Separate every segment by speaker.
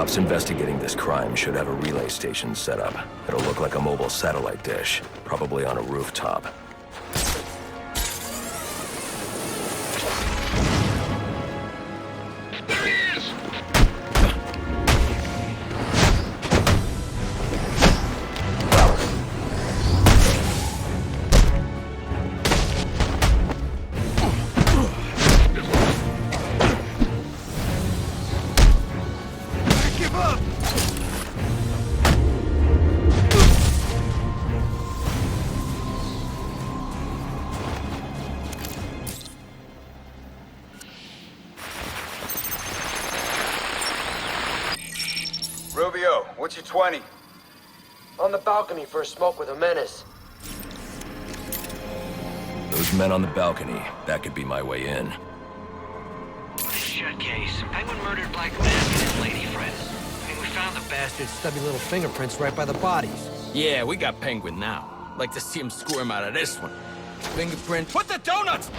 Speaker 1: cops investigating this crime should have a relay station set up. It'll look like a mobile satellite dish, probably on a rooftop.
Speaker 2: There he is! Give up!
Speaker 3: Rubio, what's your 20?
Speaker 4: On the balcony for a smoke with a menace.
Speaker 1: Those men on the balcony, that could be my way in.
Speaker 5: Shut case. Penguin murdered Black Mask and his lady friend. I mean, we found the bastard's
Speaker 4: Stubby little fingerprints right by the bodies.
Speaker 6: Yeah, we got Penguin now. Like to see him squirm out of this one. Fingerprint. Put the donuts!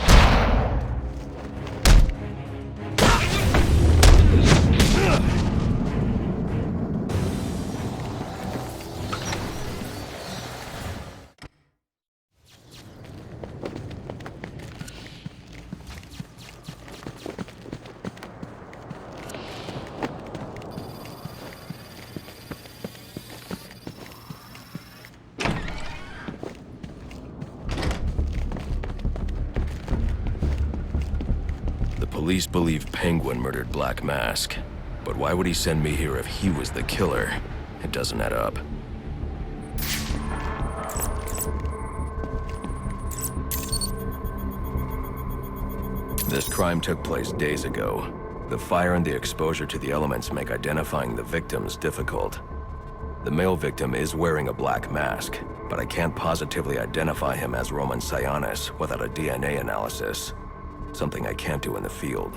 Speaker 1: Police believe Penguin murdered Black Mask, but why would he send me here if he was the killer? It doesn't add up. This crime took place days ago. The fire and the exposure to the elements make identifying the victims difficult. The male victim is wearing a black mask, but I can't positively identify him as Roman Sionis without a DNA analysis. Something I can't do in the field.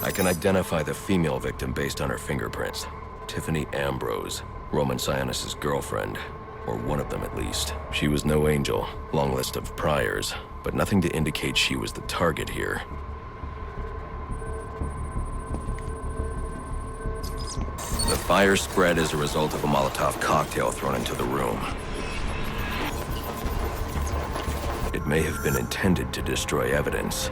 Speaker 1: I can identify the female victim based on her fingerprints. Tiffany Ambrose, Roman Sionis' girlfriend, or one of them at least. She was no angel, long list of priors, but nothing to indicate she was the target here. The fire spread as a result of a Molotov cocktail thrown into the room. It may have been intended to destroy evidence.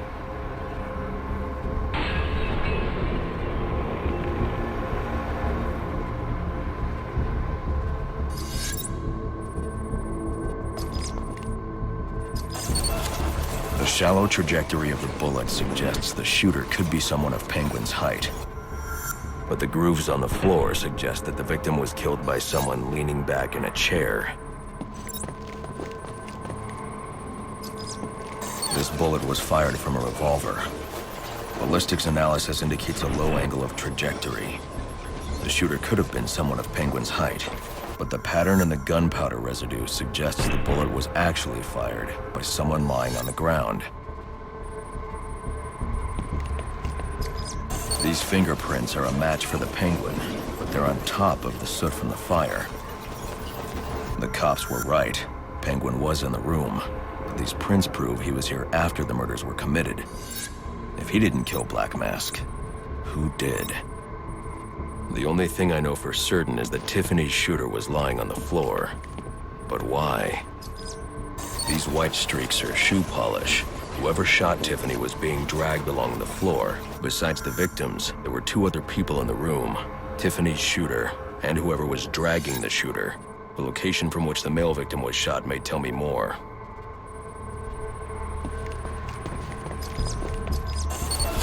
Speaker 1: The shallow trajectory of the bullet suggests the shooter could be someone of Penguin's height. But the grooves on the floor suggest that the victim was killed by someone leaning back in a chair. This bullet was fired from a revolver. Ballistics analysis indicates a low angle of trajectory. The shooter could have been someone of Penguin's height, but the pattern in the gunpowder residue suggests the bullet was actually fired by someone lying on the ground. These fingerprints are a match for the Penguin, but they're on top of the soot from the fire. The cops were right. Penguin was in the room, but these prints prove he was here after the murders were committed. If he didn't kill Black Mask, who did? The only thing I know for certain is that Tiffany's shooter was lying on the floor. But why? These white streaks are shoe polish. Whoever shot Tiffany was being dragged along the floor. Besides the victims, there were two other people in the room. Tiffany's shooter, and whoever was dragging the shooter. The location from which the male victim was shot may tell me more.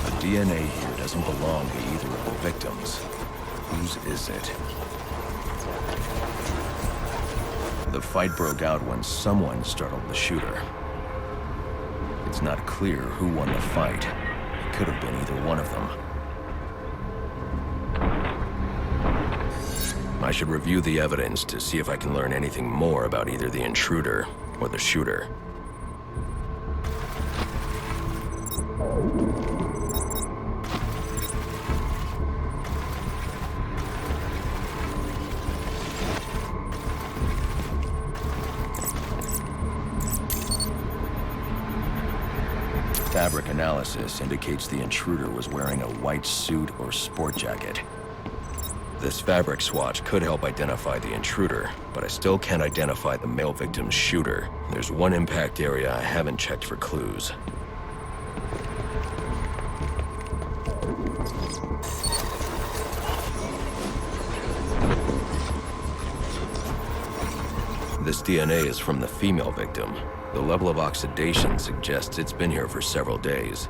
Speaker 1: The DNA here doesn't belong to either of the victims. Whose is it? The fight broke out when someone startled the shooter. It's not clear who won the fight. It could have been either one of them. I should review the evidence to see if I can learn anything more about either the intruder or the shooter. fabric analysis indicates the intruder was wearing a white suit or sport jacket. This fabric swatch could help identify the intruder, but I still can't identify the male victim's shooter. There's one impact area I haven't checked for clues. This DNA is from the female victim. The level of oxidation suggests it's been here for several days.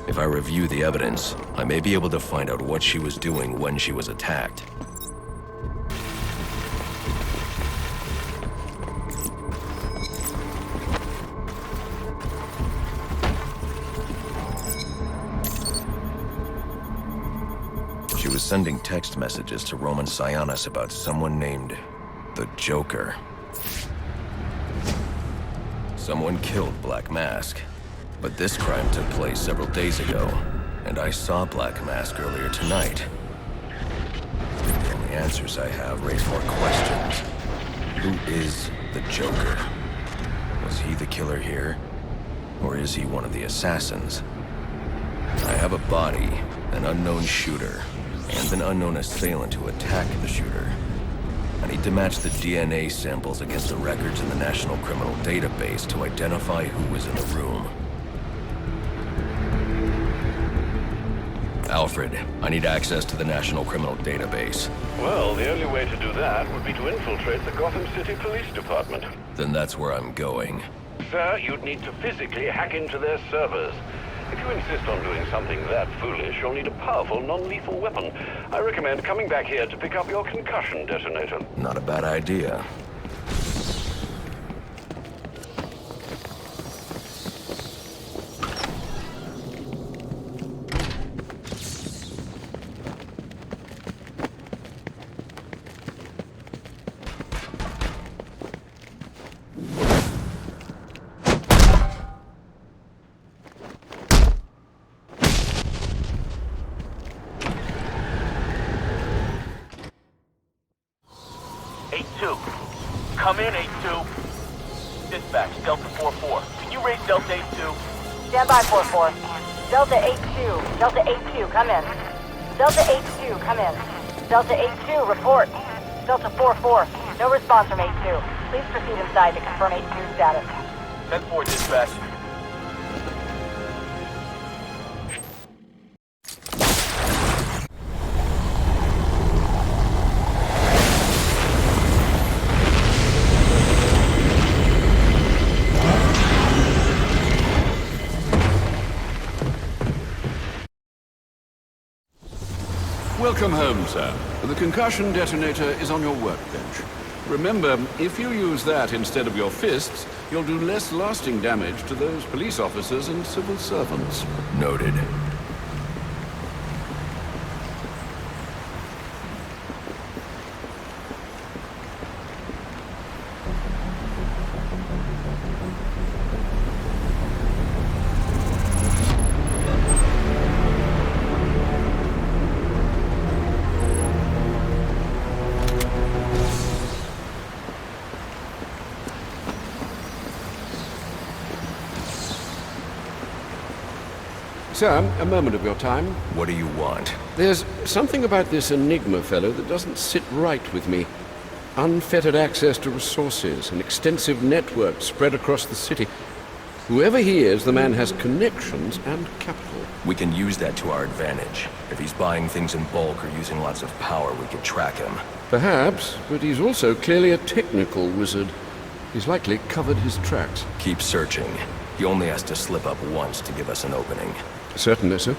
Speaker 1: If I review the evidence, I may be able to find out what she was doing when she was attacked. She was sending text messages to Roman Sionis about someone named the Joker. Someone killed Black Mask. But this crime took place several days ago, and I saw Black Mask earlier tonight. The only answers I have raise more questions. Who is the Joker? Was he the killer here? Or is he one of the assassins? I have a body, an unknown shooter, and an unknown assailant who attacked the shooter. I need to match the DNA samples against the records in the National Criminal Database to identify who was in the room. Alfred, I need access to the National Criminal Database.
Speaker 2: Well, the only way to do that would be to infiltrate the Gotham City Police Department.
Speaker 1: Then that's where I'm going.
Speaker 2: Sir, you'd need to physically hack into their servers. If you insist on doing something that foolish, you'll need a powerful, non-lethal weapon. I recommend coming back here to pick up your concussion detonator.
Speaker 1: Not a bad idea.
Speaker 7: Come in, 8-2. Dispatch, Delta 4-4. Can you raise Delta 8-2?
Speaker 8: Stand by, 4-4. Delta 8-2. Delta 8-2, come in. Delta 8-2, come in. Delta 8-2, report. Delta 4-4, no response from 8-2. Please proceed inside to confirm 8-2 status.
Speaker 7: 10-4, dispatch.
Speaker 9: Welcome home, sir. The concussion detonator is on your workbench. Remember, if you use that instead of your fists, you'll do less lasting damage to those police officers and civil servants.
Speaker 1: Noted.
Speaker 9: Sir, a moment of your time.
Speaker 1: What do you want?
Speaker 9: There's something about this Enigma fellow that doesn't sit right with me. Unfettered access to resources, an extensive network spread across the city. Whoever he is, the man has connections and capital.
Speaker 1: We can use that to our advantage. If he's buying things in bulk or using lots of power, we can track him.
Speaker 9: Perhaps, but he's also clearly a technical wizard. He's likely covered his tracks.
Speaker 1: Keep searching. He only has to slip up once to give us an opening.
Speaker 9: Certainly, sir.